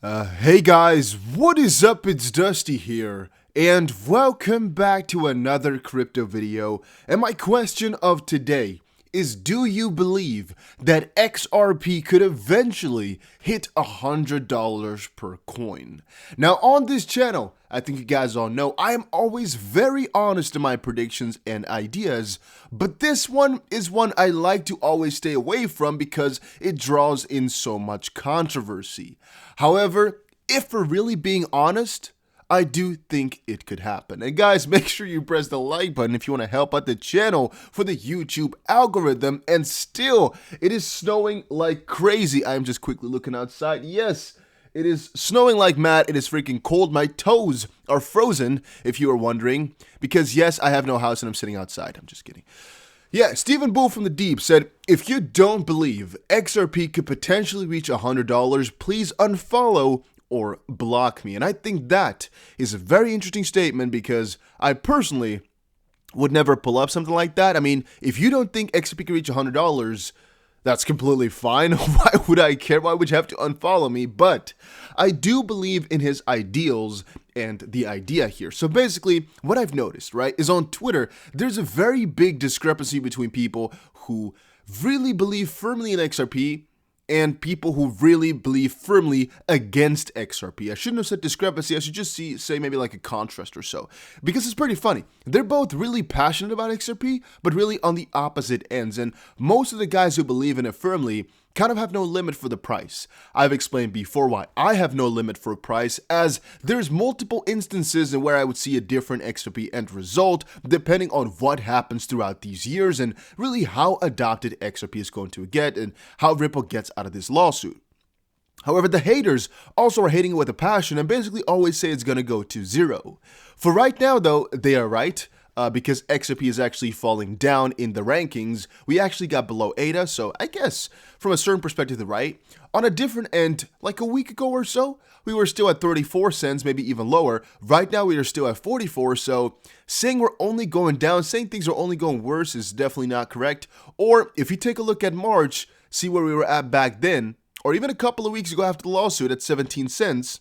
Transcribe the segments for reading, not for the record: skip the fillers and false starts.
Hey guys, what is up? It's Dusty here, and welcome back to another crypto video. And my question of today is, do you believe that XRP could eventually hit $100 per coin? Now on this channel, I think you guys all know, I am always very honest in my predictions and ideas, but this one is one I like to always stay away from because it draws in so much controversy. However, if we're really being honest, I do think it could happen. And guys, make sure you press the like button if you want to help out the channel for the YouTube algorithm. And still, it is snowing like crazy. I'm just quickly looking outside. Yes, it is snowing like mad. It is freaking cold. My toes are frozen, if you are wondering. Because yes, I have no house and I'm sitting outside. I'm just kidding. Yeah, Stephen Bull from the Deep said, if you don't believe XRP could potentially reach $100, please unfollow or block me. And I think that is a very interesting statement because I personally would never pull up something like that. I mean, if you don't think XRP can reach $100, that's completely fine. Why would I care? Why would you have to unfollow me? But I do believe in his ideals and the idea here. So basically, what I've noticed, right, is on Twitter, there's a very big discrepancy between people who really believe firmly in XRP and people who really believe firmly against XRP. I shouldn't have said discrepancy, I should just say maybe like a contrast or so. Because it's pretty funny. They're both really passionate about XRP, but really on the opposite ends. And most of the guys who believe in it firmly kind of have no limit for the price. I've explained before why I have no limit for price, as there's multiple instances in where I would see a different XRP end result depending on what happens throughout these years and really how adopted XRP is going to get and how Ripple gets out of this lawsuit. However, the haters also are hating it with a passion and basically always say it's going to go to zero. For right now though, they are right. Because XRP is actually falling down in the rankings, we actually got below ADA, so I guess from a certain perspective, they're right. On a different end, like a week ago or so, we were still at 34 cents, maybe even lower. Right now, we are still at 44, so saying we're only going down, saying things are only going worse is definitely not correct. Or if you take a look at March, see where we were at back then, or even a couple of weeks ago after the lawsuit at 17 cents,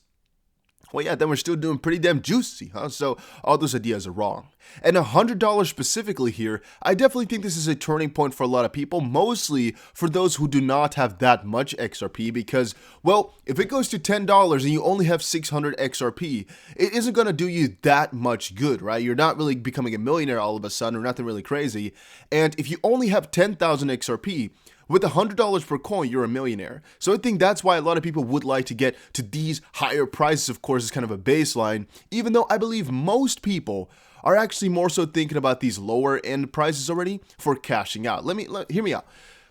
well, yeah, then we're still doing pretty damn juicy, huh? So all those ideas are wrong. And $100 specifically here, I definitely think this is a turning point for a lot of people, mostly for those who do not have that much XRP because, well, if it goes to $10 and you only have 600 XRP, it isn't going to do you that much good, right? You're not really becoming a millionaire all of a sudden or nothing really crazy. And if you only have 10,000 XRP, with $100 per coin, you're a millionaire. So I think that's why a lot of people would like to get to these higher prices, of course, as kind of a baseline, even though I believe most people are actually more so thinking about these lower end prices already for cashing out. Hear me out.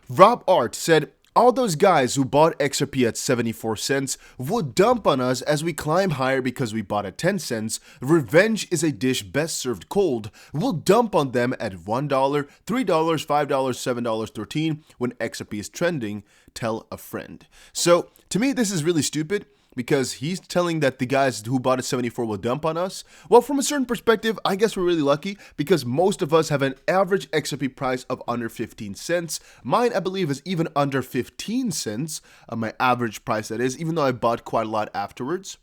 Rob Art said, all those guys who bought XRP at 74 cents would dump on us as we climb higher because we bought at 10 cents. Revenge is a dish best served cold. We'll dump on them at $1, $3, $5, $7, 13 when XRP is trending. Tell a friend. So to me, this is really stupid because he's telling that the guys who bought at 74 will dump on us. Well, from a certain perspective, I guess we're really lucky because most of us have an average XRP price of under 15 cents. Mine, I believe, is even under 15 cents, my average price that is, even though I bought quite a lot afterwards.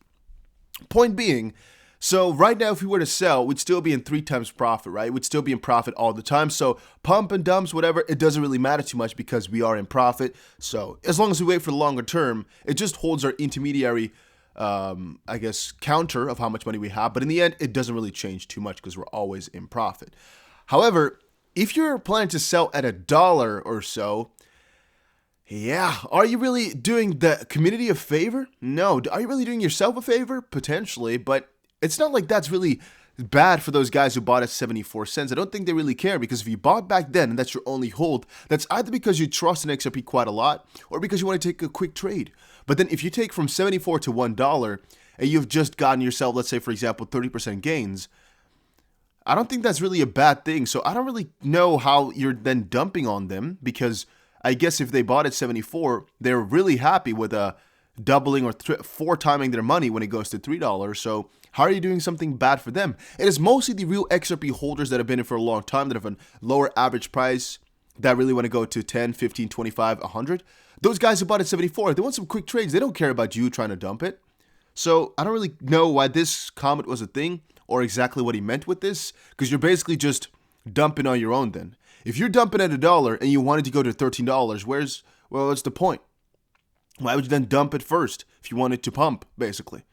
Point being, so right now, if we were to sell, we'd still be in 3 times profit, right? We'd still be in profit all the time. So pump and dumps, whatever, it doesn't really matter too much because we are in profit. So as long as we wait for the longer term, it just holds our intermediary, I guess, counter of how much money we have. But in the end, it doesn't really change too much because we're always in profit. However, if you're planning to sell at $1 or so, yeah, are you really doing the community a favor? No. Are you really doing yourself a favor? Potentially, but it's not like that's really bad for those guys who bought at 74 cents. I don't think they really care because if you bought back then and that's your only hold, that's either because you trust in XRP quite a lot or because you want to take a quick trade. But then if you take from 74 to $1 and you've just gotten yourself, let's say, for example, 30% gains, I don't think that's really a bad thing. So I don't really know how you're then dumping on them because I guess if they bought at 74, they're really happy with a doubling or 4-timing their money when it goes to $3. So how are you doing something bad for them? It is mostly the real XRP holders that have been in for a long time that have a lower average price that really want to go to 10, 15, 25, 100. Those guys who bought at 74, they want some quick trades. They don't care about you trying to dump it. So I don't really know why this comment was a thing or exactly what he meant with this, because you're basically just dumping on your own then. If you're dumping at $1 and you wanted to go to $13, what's the point? Why would you then dump it first if you wanted to pump, basically?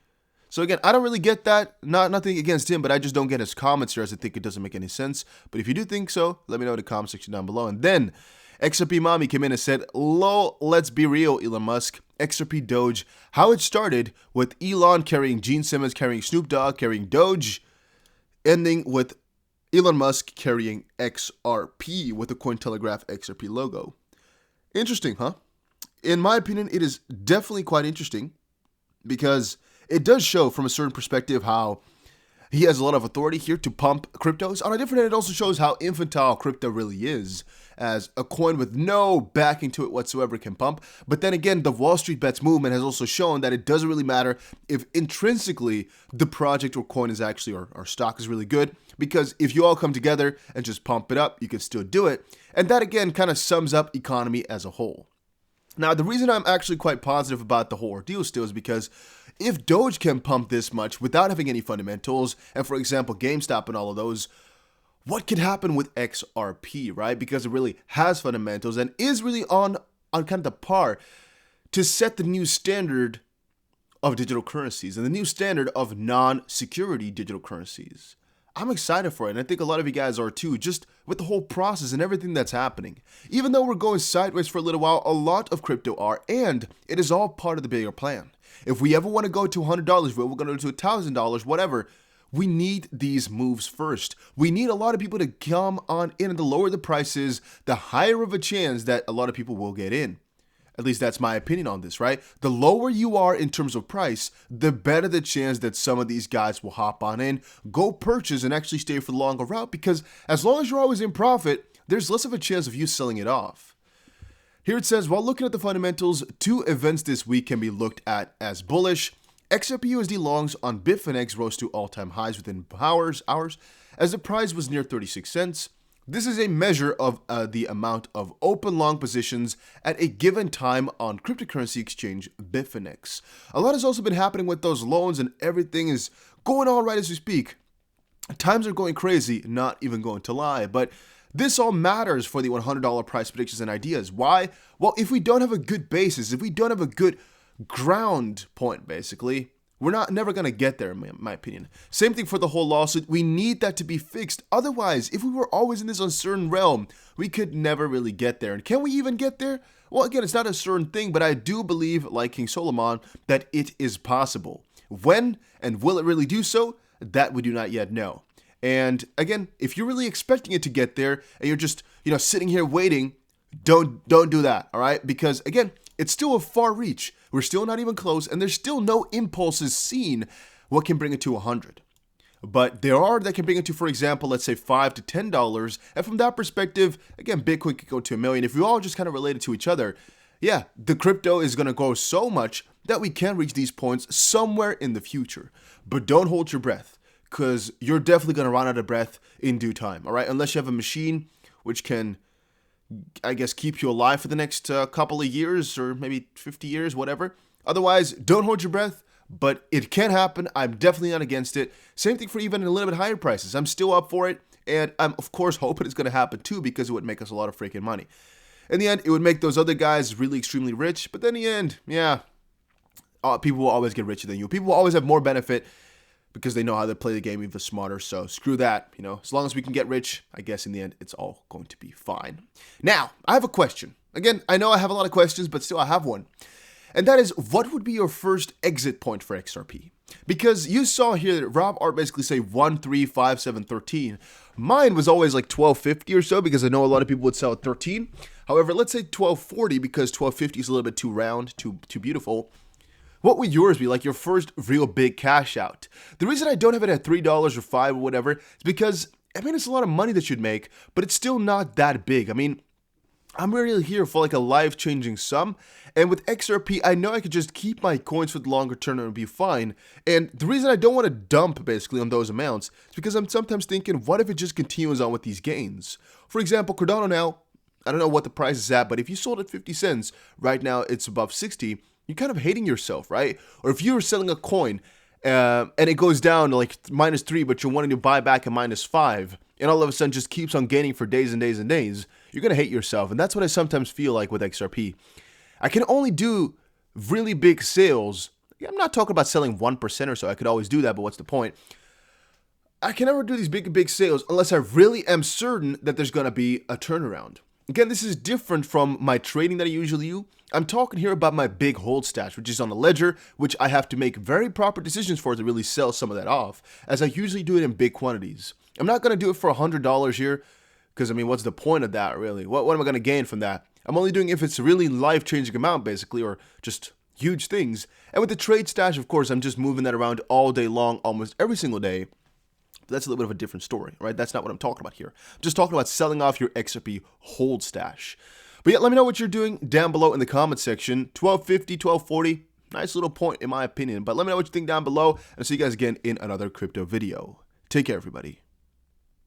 So again, I don't really get that. Nothing against him, but I just don't get his comments here as I think it doesn't make any sense. But if you do think so, let me know in the comment section down below. And then XRP Mommy came in and said, lol, let's be real, Elon Musk. XRP Doge, how it started with Elon carrying Gene Simmons, carrying Snoop Dogg, carrying Doge, ending with Elon Musk carrying XRP with the Cointelegraph XRP logo. Interesting, huh? In my opinion, it is definitely quite interesting because it does show from a certain perspective how he has a lot of authority here to pump cryptos. On a different hand, it also shows how infantile crypto really is, as a coin with no backing to it whatsoever can pump. But then again, the Wall Street Bets movement has also shown that it doesn't really matter if intrinsically the project or coin is actually, or stock is really good, because if you all come together and just pump it up, you can still do it. And that again kind of sums up economy as a whole. Now, the reason I'm actually quite positive about the whole ordeal still is because if Doge can pump this much without having any fundamentals, and for example, GameStop and all of those, what could happen with XRP, right? Because it really has fundamentals and is really on kind of the par to set the new standard of digital currencies and the new standard of non-security digital currencies. I'm excited for it, and I think a lot of you guys are too, just with the whole process and everything that's happening. Even though we're going sideways for a little while, a lot of crypto are, and it is all part of the bigger plan. If we ever want to go to $100, if we're going to go to $1,000, whatever, we need these moves first. We need a lot of people to come on in, and the lower the prices, the higher of a chance that a lot of people will get in. At least that's my opinion on this, right? The lower you are in terms of price, the better the chance that some of these guys will hop on in, go purchase, and actually stay for the longer route, because as long as you're always in profit, there's less of a chance of you selling it off. Here it says, while looking at the fundamentals, 2 events this week can be looked at as bullish. XRP-USD longs on Bitfinex rose to all-time highs within hours as the price was near 36 cents. This is a measure of the amount of open long positions at a given time on cryptocurrency exchange Bitfinex. A lot has also been happening with those loans, and everything is going all right as we speak. Times are going crazy, not even going to lie, but this all matters for the $100 price predictions and ideas. Why? Well, if we don't have a good basis, if we don't have a good ground point, basically, we're never going to get there, in my opinion. Same thing for the whole lawsuit. We need that to be fixed. Otherwise, if we were always in this uncertain realm, we could never really get there. And can we even get there? Well, again, it's not a certain thing, but I do believe, like King Solomon, that it is possible. When and will it really do so? That we do not yet know. And again, if you're really expecting it to get there and you're just, sitting here waiting, don't do that, all right? Because again, it's still a far reach. We're still not even close, and there's still no impulses seen what can bring it to 100. But there are that can bring it to, for example, let's say $5 to $10. And from that perspective, again, Bitcoin could go to $1 million. If we all just kind of related to each other, yeah, the crypto is going to grow so much that we can reach these points somewhere in the future. But don't hold your breath, because you're definitely going to run out of breath in due time, all right? Unless you have a machine which can, I guess, keep you alive for the next couple of years or maybe 50 years, whatever. Otherwise, don't hold your breath, but it can happen. I'm definitely not against it. Same thing for even a little bit higher prices. I'm still up for it, and I'm, of course, hoping it's going to happen too, because it would make us a lot of freaking money. In the end, it would make those other guys really extremely rich, but then in the end, yeah, people will always get richer than you. People will always have more benefit because they know how to play the game even smarter. So screw that, as long as we can get rich, I guess in the end, it's all going to be fine. Now, I have a question. Again, I know I have a lot of questions, but still I have one. And that is, what would be your first exit point for XRP? Because you saw here that Rob Art basically say 1, 3, 5, 7, 13. Mine was always like 1250 or so, because I know a lot of people would sell at 13. However, let's say 1240, because 1250 is a little bit too round, too beautiful. What would yours be, like your first real big cash out? The reason I don't have it at $3 or $5 or whatever is because, it's a lot of money that you'd make, but it's still not that big. I'm really here for like a life-changing sum, and with XRP, I know I could just keep my coins for the longer term and it'll be fine. And the reason I don't want to dump basically on those amounts is because I'm sometimes thinking, what if it just continues on with these gains? For example, Cardano now, I don't know what the price is at, but if you sold at 50 cents, right now it's above 60. you're kind of hating yourself, right? Or if you're selling a coin and it goes down to like -3, but you're wanting to buy back at -5, and all of a sudden just keeps on gaining for days and days and days, you're going to hate yourself. And that's what I sometimes feel like with XRP. I can only do really big sales. I'm not talking about selling 1% or so. I could always do that, but what's the point? I can never do these big sales unless I really am certain that there's going to be a turnaround. Again, this is different from my trading that I usually do. I'm talking here about my big hold stash, which is on a ledger, which I have to make very proper decisions for to really sell some of that off, as I usually do it in big quantities. I'm not going to do it for $100 here, because, I mean, what's the point of that, really? What am I going to gain from that? I'm only doing if it's a really life-changing amount, basically, or just huge things. And with the trade stash, of course, I'm just moving that around all day long, almost every single day. That's a little bit of a different story, right? That's not what I'm talking about here. I'm just talking about selling off your XRP hold stash. But yeah, let me know what you're doing down below in the comment section. 1250, 1240, nice little point in my opinion. But let me know what you think down below, and I'll see you guys again in another crypto video. Take care, everybody.